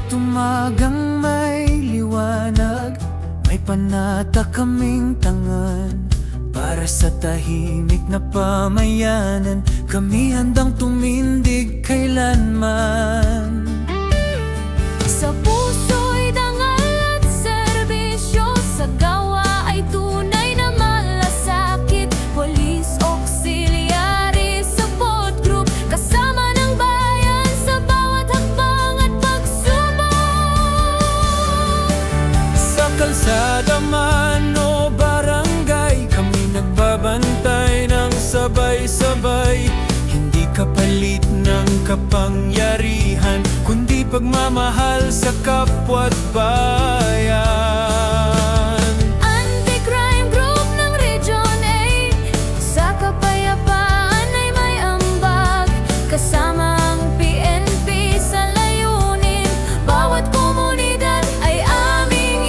Tumagang may liwanag, may panata kaming tangan. Para sa tahimik na pamayanan, kami handang tumindig kailanman. Sa puso'y dangal at serbisyo, sa gawa ay tunay na malasakit. Police Auxiliary Support Group, kasama ng bayan sa bawat hakbang at pagsubok. Sa kalsada man o barangay, kami nagbabantay ng sabay-sabay. Hindi kapalit ng kapangyarihan, kundi pagmamahal sa kapwa't bayan. Anti-crime group ng Region 8, sa kapayapaan ay may ambag. Kasama ang PNP sa layunin, bawat komunidad ay aming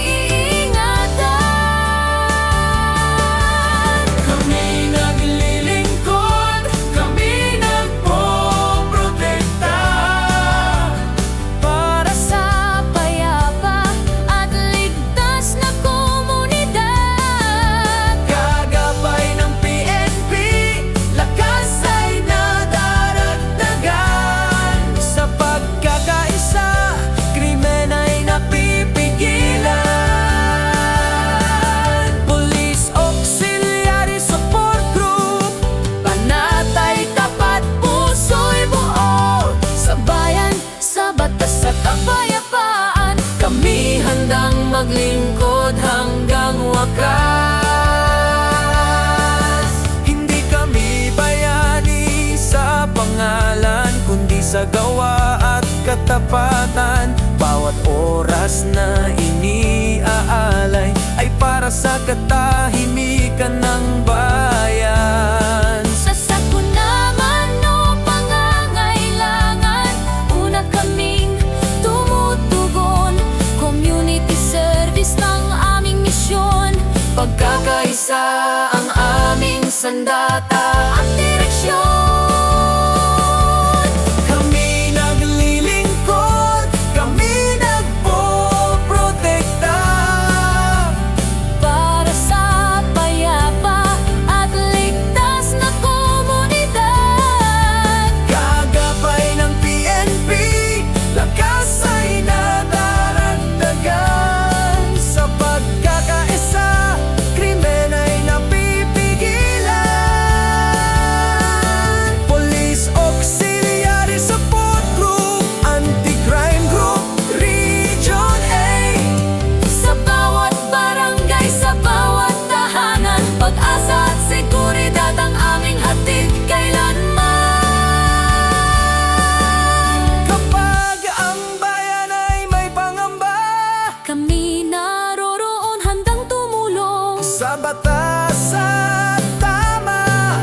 iingatan. Kami naglilingkod, kami nagpoprotekta. Para sa payapa at ligtas na komunidad. Gagabay ng PNP, lakas ay nadaragdagan. Sa pagkakaisa, krimen ay napipigilan. Police Auxiliary Support Group, panatay, tapat, puso'y buo. Sa bayan, sa batas at kapayapaan, Kami handang maglingkod hanggang wakas. Hindi kami bayani sa pangalan, kundi sa gawa at katapatan. Bawat oras na iniaalay ay para sa katahimikan ng bayan. sa sakunaman o pangangailangan, una kaming tumutugon. Community service ng aming misyon, Pagkakaisa ang aming sandata ang direksyon. Kami naglilingkod, kami nagpoprotekta. Para sa payapa at ligtas na komunidad. Gagabay ng PNP, lakas ay nadaragdagan. Sa pagkakaisa, krimen ay napipigilan. Police Auxiliary Support Group, Anti-Crime Group, Region 8. Sa bawat barangay, sa bawat tahanan, pag-asa at seguridad ang aming hatid kailanman. Kapag ang bayan ay may pangamba, Kami naroroon handang tumulong. sa batas at tama,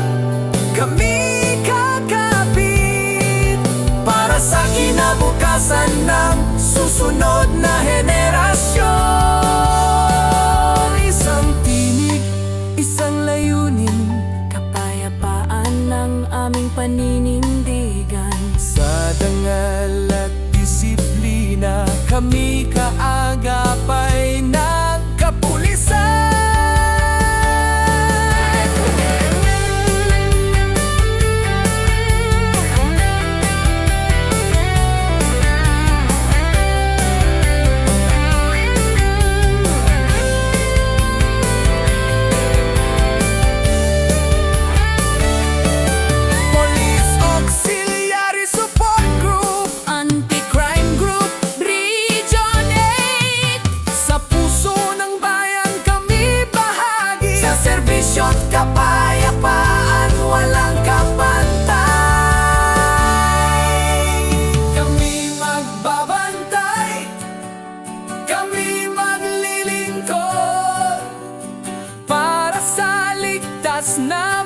kami kakapit. Para sa kinabukasan ng susunod na henerasyon. Isang tinig, isang layunin, Kapayapaan ng aming paninindigan. sa dangal at disiplina, kami kaagapay ng kapulisan. Police Auxiliary Support Group, Anti-crime group, Region 8. Sa puso ng bayan kami bahagi, sa serbisyo't kapayapaan walang kapantay. Kami magbabantay, kami maglilingkod, para sa ligtas na